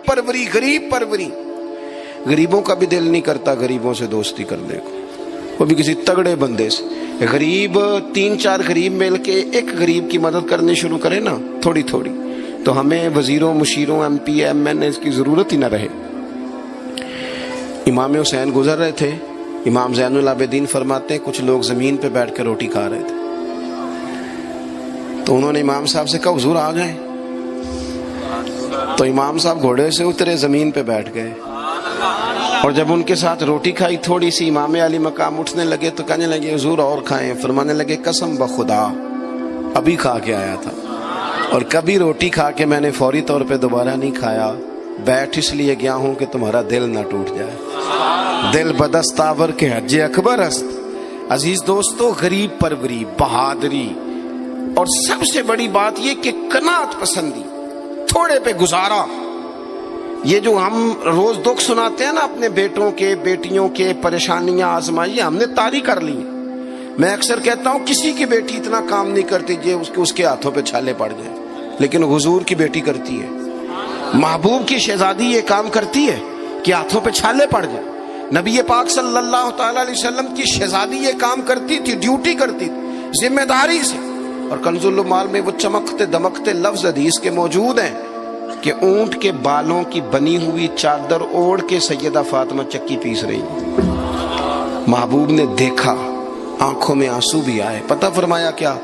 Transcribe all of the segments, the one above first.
پروری، غریب پروری. غریبوں کا بھی دل نہیں کرتا گریبوں سے دوستی کرنے کو، وہ بھی کسی تگڑے بندے سے. غریب 3-4 غریب مل کے ایک غریب کی مدد کرنے شروع کرے نا تھوڑی تھوڑی، تو ہمیں وزیروں، مشیروں، ایم پی، ایم این اے کی ضرورت ہی نہ رہے. امام حسین گزر رہے تھے. امام زین العابدین فرماتے ہیں کچھ لوگ زمین پہ بیٹھ کے روٹی کھا رہے تھے، تو انہوں نے امام صاحب سے کہا حضور آ جائیں. تو امام صاحب گھوڑے سے اترے، زمین پہ بیٹھ گئے، اور جب ان کے ساتھ روٹی کھائی تھوڑی سی، امام علی مقام اٹھنے لگے تو کہنے لگے حضور اور کھائیں. فرمانے لگے قسم بخدا ابھی کھا کے آیا تھا، اور کبھی روٹی کھا کے میں نے فوری طور پہ دوبارہ نہیں کھایا. بیٹھ اس لیے گیا ہوں کہ تمہارا دل نہ ٹوٹ جائے. دل بدستاور کے حج اکبر است. عزیز دوستو، غریب پروری، بہادری، اور سب سے بڑی بات یہ کہ قناعت پسندی، تھوڑے پہ گزارا. یہ جو ہم روز دکھ سناتے ہیں نا اپنے بیٹوں کے، بیٹیوں کے، پریشانیاں، آزمائیاں ہم نے طاری کر لی. میں اکثر کہتا ہوں کسی کی بیٹی اتنا کام نہیں کرتی اس کے ہاتھوں پہ چھالے پڑ جائیں، لیکن حضور کی بیٹی کرتی ہے. محبوب کی شہزادی یہ کام کرتی ہے کہ ہاتھوں پہ چھالے پڑ جائیں. نبی پاک صلی اللہ تعالی علیہ وسلم کی شہزادی یہ کام کرتی تھی، ڈیوٹی کرتی تھی ذمہ داری سے. اور کنز المال میں وہ چمکتے دمکتے لفظ حدیث کے موجود ہیں کہ اونٹ کے بالوں کی بنی ہوئی چادر اوڑھ کے سیدہ فاطمہ چکی پیس رہی. محبوب نے دیکھا، آنکھوں میں آنسو بھی آئے. پتہ فرمایا کیا؟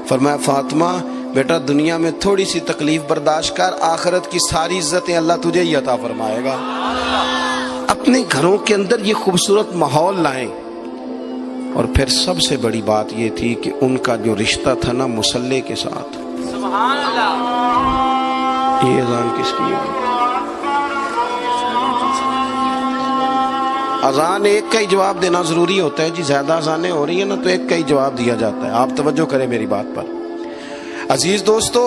فرمایا فاطمہ بیٹا دنیا میں تھوڑی سی تکلیف برداشت کر، آخرت کی ساری عزتیں اللہ تجھے ہی عطا فرمائے گا. اپنے گھروں کے اندر یہ خوبصورت ماحول لائیں. اور پھر سب سے بڑی بات یہ تھی کہ ان کا جو رشتہ تھا نا مصلی کے ساتھ. سبحان اللہ. یہ اذان کس کی ہے؟ اذان ایک کا ہی جواب دینا ضروری ہوتا ہے جی. زیادہ اذانیں ہو رہی ہیں نا تو ایک کا ہی جواب دیا جاتا ہے. آپ توجہ کریں میری بات پر. عزیز دوستو،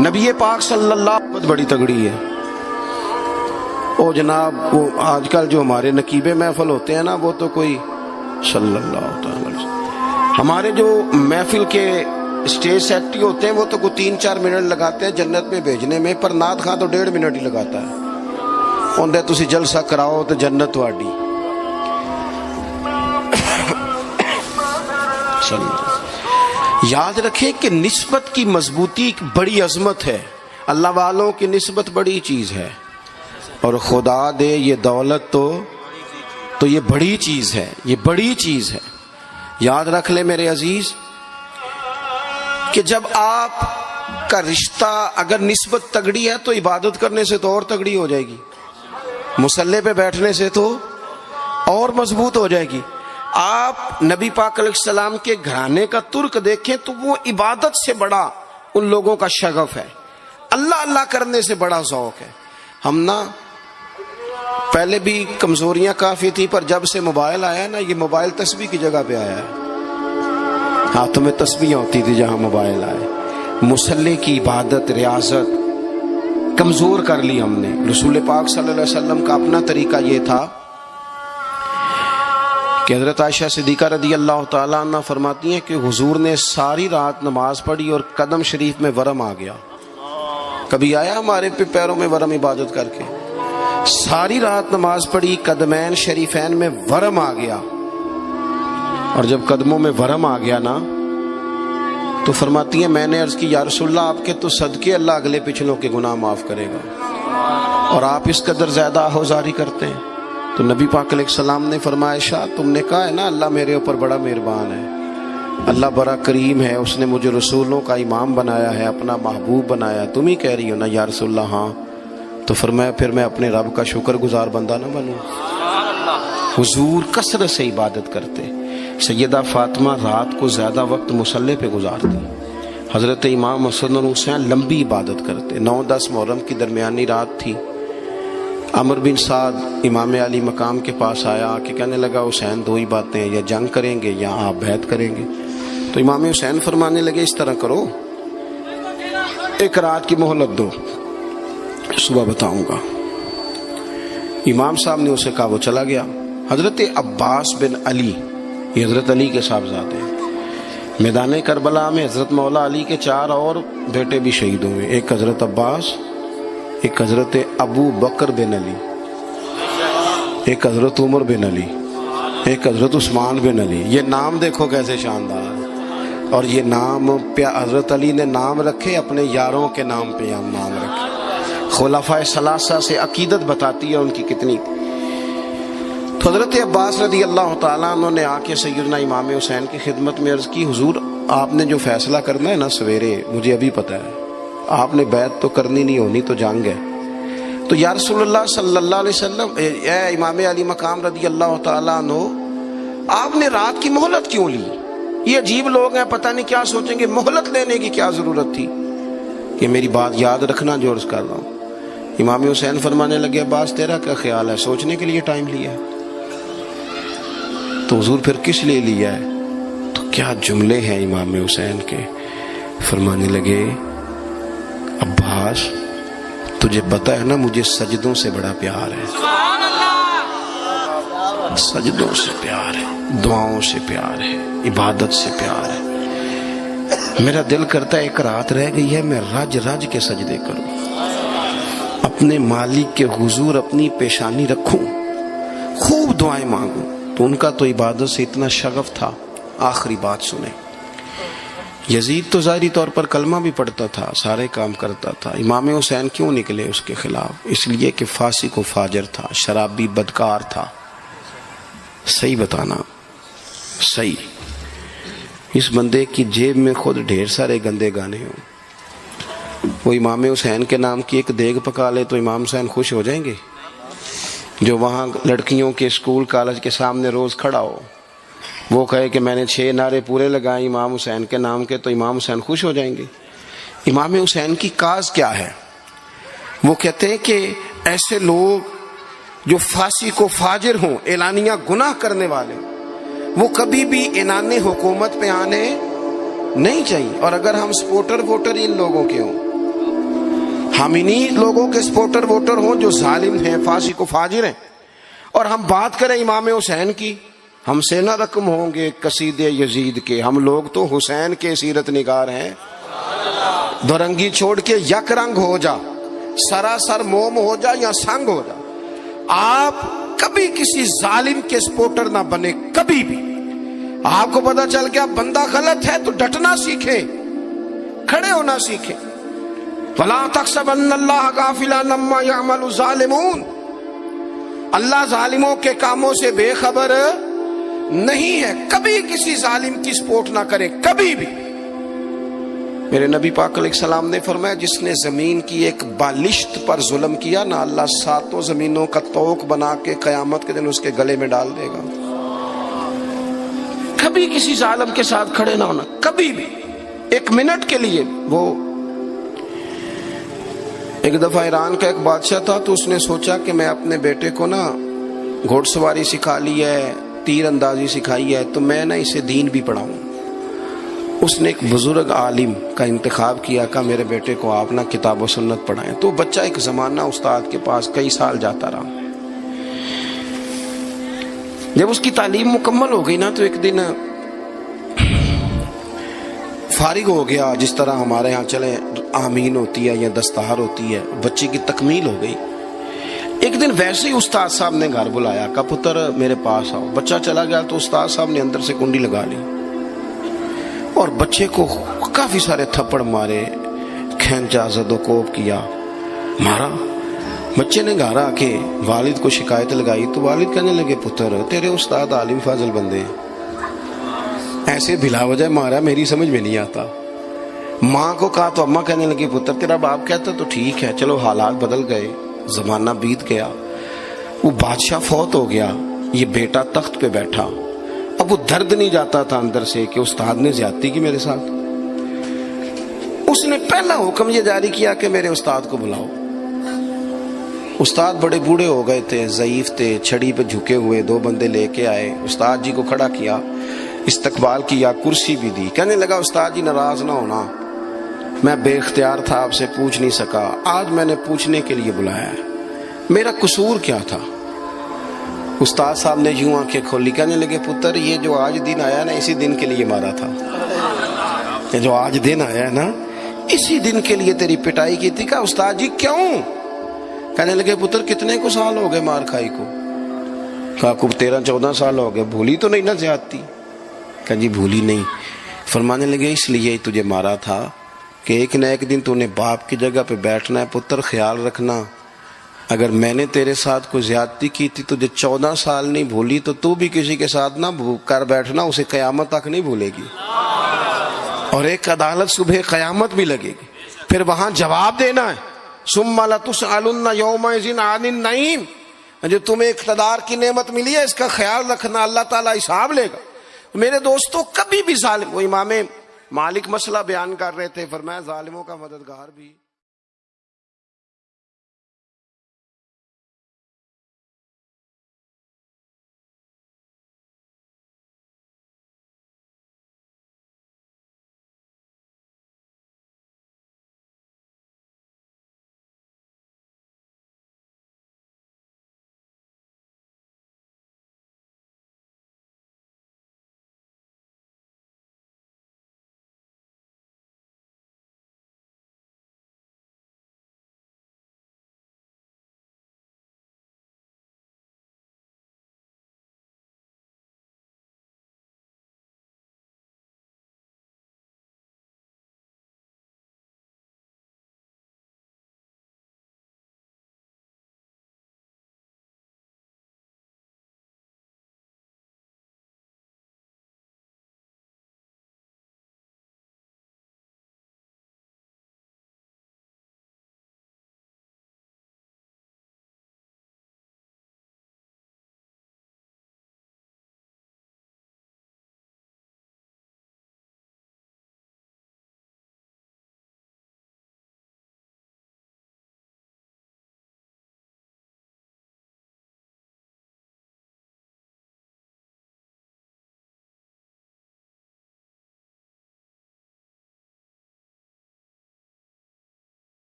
نبی پاک صلی اللہ علیہ وسلم بڑی تگڑی ہے. او جناب وہ آج کل جو ہمارے نقیبے محفل ہوتے ہیں نا وہ تو کوئی صلی اللہ تعالی علیہ وسلم. ہمارے جو محفل کے اسٹیج سیکٹری ہوتے ہیں وہ تو کوئی 3-4 منٹ لگاتے ہیں جنت میں بھیجنے میں، پر نعت خواں تو 1.5 منٹ ہی لگاتا ہے. اندر تسی جلسہ کراؤ تو جنت تہاڈی. یاد رکھیں کہ نسبت کی مضبوطی ایک بڑی عظمت ہے. اللہ والوں کی نسبت بڑی چیز ہے، اور خدا دے یہ دولت تو یہ بڑی چیز ہے، یہ بڑی چیز ہے. یاد رکھ لے میرے عزیز کہ جب آپ کا رشتہ اگر نسبت تگڑی ہے تو عبادت کرنے سے تو اور تگڑی ہو جائے گی، مصلی پہ بیٹھنے سے تو اور مضبوط ہو جائے گی. آپ نبی پاک علیہ السلام کے گھرانے کا ترک دیکھیں تو وہ عبادت سے بڑا ان لوگوں کا شغف ہے، اللہ اللہ کرنے سے بڑا ذوق ہے. ہم نا پہلے بھی کمزوریاں کافی تھی، پر جب سے موبائل آیا نا یہ موبائل تسبیح کی جگہ پہ آیا ہے. ہاتھوں میں تسبیح ہوتی تھی جہاں موبائل آئے. مصلی کی عبادت، ریاضت کمزور کر لی ہم نے. رسول پاک صلی اللہ علیہ وسلم کا اپنا طریقہ یہ تھا کہ حضرت عائشہ صدیقہ رضی اللہ تعالیٰ عنہ فرماتی ہیں کہ حضور نے ساری رات نماز پڑھی اور قدم شریف میں ورم آ گیا. کبھی آیا ہمارے پیروں میں ورم عبادت کر کے؟ ساری رات نماز پڑھی، قدمین شریفین میں ورم آ گیا. اور جب قدموں میں ورم آ گیا نا تو فرماتی ہیں میں نے عرض کی یا رسول اللہ آپ کے تو صدقے اللہ اگلے پچھلوں کے گناہ معاف کرے گا، اور آپ اس قدر زیادہ آہوزاری کرتے ہیں. تو نبی پاک علیہ السلام نے فرمایا عائشہ تم نے کہا ہے نا اللہ میرے اوپر بڑا مہربان ہے، اللہ بڑا کریم ہے، اس نے مجھے رسولوں کا امام بنایا ہے، اپنا محبوب بنایا. تم ہی کہہ رہی ہو نا یا رسول اللہ؟ ہاں. تو فرمایا پھر میں اپنے رب کا شکر گزار بندہ نہ بنوں. حضور کثرت سے عبادت کرتے. سیدہ فاطمہ رات کو زیادہ وقت مصلی پہ گزارتی. حضرت امام حسن اور حسین لمبی عبادت کرتے. 9-10 محرم کی درمیانی رات تھی. عمر بن سعد امام علی مقام کے پاس آیا کہ کہنے لگا حسین 2 ہی باتیں ہیں، یا جنگ کریں گے یا آپ بیعت کریں گے. تو امام حسین فرمانے لگے اس طرح کرو، ایک رات کی مہلت دو، صبح بتاؤں گا. امام صاحب نے اسے کہا، وہ چلا گیا. حضرت عباس بن علی، یہ حضرت علی کے صاحبزادے ہیں، میدان کربلا میں حضرت مولا علی کے 4 اور بیٹے بھی شہید ہوئے. ایک حضرت عباس، ایک حضرت ابو بکر بن علی، ایک حضرت عمر بن علی، ایک حضرت عثمان بن علی. یہ نام دیکھو کیسے شاندار. اور یہ نام حضرت علی نے نام رکھے اپنے یاروں کے نام پہ ہم نام رکھے. خلفائے ثلاثہ سے عقیدت بتاتی ہے ان کی کتنی. تو حضرت عباس رضی اللہ تعالیٰ عنہ نے آ کے سیدنا امام حسین کی خدمت میں عرض کی، حضور آپ نے جو فیصلہ کرنا ہے نا سویرے، مجھے ابھی پتہ ہے، آپ نے بیعت تو کرنی نہیں، ہونی تو جنگ ہے. تو یا رسول اللہ صلی اللہ علیہ وسلم، اے امام علی مقام رضی اللہ تعالیٰ عنہ، آپ نے رات کی مہلت کیوں لی؟ یہ عجیب لوگ ہیں، پتہ نہیں کیا سوچیں گے، مہلت لینے کی کیا ضرورت تھی؟ کہ میری بات یاد رکھنا جو عرض کر رہا ہوں. امام حسین فرمانے لگے، عباس تیرا کیا خیال ہے، سوچنے کے لیے ٹائم لیا ہے تو حضور پھر کس لیے لیا ہے؟ تو کیا جملے ہیں امام حسین کے. فرمانے لگے، عباس تجھے پتہ ہے نا مجھے سجدوں سے بڑا پیار ہے، سجدوں سے پیار ہے، دعاؤں سے پیار ہے، عبادت سے پیار ہے. میرا دل کرتا ہے ایک رات رہ گئی ہے میں رج رج کے سجدے کروں، اپنے مالک کے حضور اپنی پیشانی رکھوں، خوب دعائیں مانگوں. تو ان کا تو عبادت سے اتنا شغف تھا. آخری بات سنیں، یزید تو ظاہری طور پر کلمہ بھی پڑھتا تھا، سارے کام کرتا تھا. امام حسین کیوں نکلے اس کے خلاف؟ اس لیے کہ فاسق و فاجر تھا، شرابی بدکار تھا. صحیح بتانا، صحیح. اس بندے کی جیب میں خود ڈھیر سارے گندے گانے ہوں، وہ امام حسین کے نام کی ایک دیگ پکا لے تو امام حسین خوش ہو جائیں گے؟ جو وہاں لڑکیوں کے اسکول کالج کے سامنے روز کھڑا ہو، وہ کہے کہ میں نے 6 نعرے پورے لگائے امام حسین کے نام کے، تو امام حسین خوش ہو جائیں گے؟ امام حسین کی کاز کیا ہے؟ وہ کہتے ہیں کہ ایسے لوگ جو فاسق و فاجر ہوں، اعلانیہ گناہ کرنے والے، وہ کبھی بھی عنان حکومت پہ آنے نہیں چاہیے. اور اگر ہم سپورٹر ووٹر ان لوگوں کے ہوں، ہم انہی لوگوں کے سپورٹر ووٹر ہوں جو ظالم ہیں، فاسق و فاجر ہیں، اور ہم بات کریں امام حسین کی، ہم سے نہ رقم ہوں گے قصید یزید کے. ہم لوگ تو حسین کے سیرت نگار ہیں. دورنگی چھوڑ کے یک رنگ ہو جا، سراسر موم ہو جا یا سنگ ہو جا، آپ کبھی کسی ظالم کے سپورٹر نہ بنے. کبھی بھی آپ کو پتا چل گیا بندہ غلط ہے تو ڈٹنا سیکھیں، کھڑے ہونا سیکھیں. وَلَا تَحْسَبَنَّ اللَّهَ غَافِلًا عَمَّا يَعْمَلُ الظَّالِمُونَ، اللہ ظالموں کے کاموں سے بے خبر نہیں ہے. کبھی کسی ظالم کی سپورٹ نہ کرے، کبھی بھی. میرے نبی پاک علیہ السلام نے فرمایا، جس نے زمین کی ایک بالشت پر ظلم کیا نا، اللہ 7 زمینوں کا طوق بنا کے قیامت کے دن اس کے گلے میں ڈال دے گا. کبھی کسی ظالم کے ساتھ کھڑے نہ ہونا، کبھی بھی. ایک منٹ کے لیے. وہ ایک دفعہ ایران کا ایک بادشاہ تھا، تو اس نے سوچا کہ میں اپنے بیٹے کو نا گھوڑ سواری سکھا لی ہے، تیر اندازی سکھائی ہے، تو میں نا اسے دین بھی پڑھاؤں. اس نے ایک بزرگ عالم کا انتخاب کیا کہ میرے بیٹے کو آپ نا کتاب و سنت پڑھائیں. تو بچہ ایک زمانہ استاد کے پاس کئی سال جاتا رہا. جب اس کی تعلیم مکمل ہو گئی نا، تو ایک دن فارغ ہو گیا. جس طرح ہمارے ہاں چلے آمین ہوتی ہے یا دستار ہوتی ہے، بچے کی تکمیل ہو گئی. ایک دن ویسے ہی استاد صاحب نے گھر بلایا، کہا پتر میرے پاس آؤ. بچہ چلا گیا تو استاد صاحب نے اندر سے کنڈی لگا لی اور بچے کو کافی سارے تھپڑ مارے، کھینچا، زد و کوب کیا، مارا. بچے نے گھر آ کے والد کو شکایت لگائی تو والد کہنے لگے، پتر تیرے استاد عالم فاضل بندے ہیں، ایسے بلا وجہ مارا، میری سمجھ میں نہیں آتا. ماں کو کہا تو اماں کہنے لگی، پتر تیرا باپ کہتا تو ٹھیک ہے، چلو حالات بدل گئے، زمانہ بیت گیا، وہ بادشاہ فوت ہو گیا، یہ بیٹا تخت پہ بیٹھا. اب وہ درد نہیں جاتا تھا اندر سے کہ استاد نے زیادتی کی میرے ساتھ. اس نے پہلا حکم یہ جاری کیا کہ میرے استاد کو بلاؤ. استاد بڑے بوڑھے ہو گئے تھے، ضعیف تھے، چھڑی پہ جھکے ہوئے. 2 بندے لے کے آئے، استاد جی کو کھڑا کیا، استقبال کیا، کرسی بھی دی. کہنے لگا، استاد جی ناراض نہ ہونا، میں بے اختیار تھا، آپ سے پوچھ نہیں سکا، آج میں نے پوچھنے کے لیے بلایا ہے، میرا قصور کیا تھا؟ استاد صاحب نے یوں آنکھیں کھولی، کہنے لگے، پتر یہ جو آج دن آیا نا، اسی دن کے لیے مارا تھا. یہ جو آج دن آیا ہے نا، اسی دن کے لیے تیری پٹائی کی تھی. کہا، استاد جی کیوں؟ کہنے لگے پتر کتنے کو سال ہو گئے مار کھائی کو؟ کہا کو 13-14 سال ہو گئے، بھولی تو نہیں نہ زیادتی؟ کہا جی بھولی نہیں۔ فرمانے لگے اس لیے تجھے مارا تھا کہ ایک نہ ایک دن تو نے باپ کی جگہ پہ بیٹھنا ہے، پتر خیال رکھنا اگر میں نے تیرے ساتھ کوئی زیادتی کی تھی تجھے 14 سال نہیں بھولی تو بھی کسی کے ساتھ نہ کر بیٹھنا، اسے قیامت تک نہیں بھولے گی، اور ایک عدالت صبح قیامت بھی لگے گی، پھر وہاں جواب دینا ہے۔ ثم لتسألن یومئذ عن النعیم، جو تمہیں اقتدار کی نعمت ملی ہے اس کا خیال رکھنا، اللہ تعالیٰ حساب لے گا۔ میرے دوستو کبھی بھی ظالم، وہ امام مالک مسئلہ بیان کر رہے تھے، فرمایا ظالموں کا مددگار بھی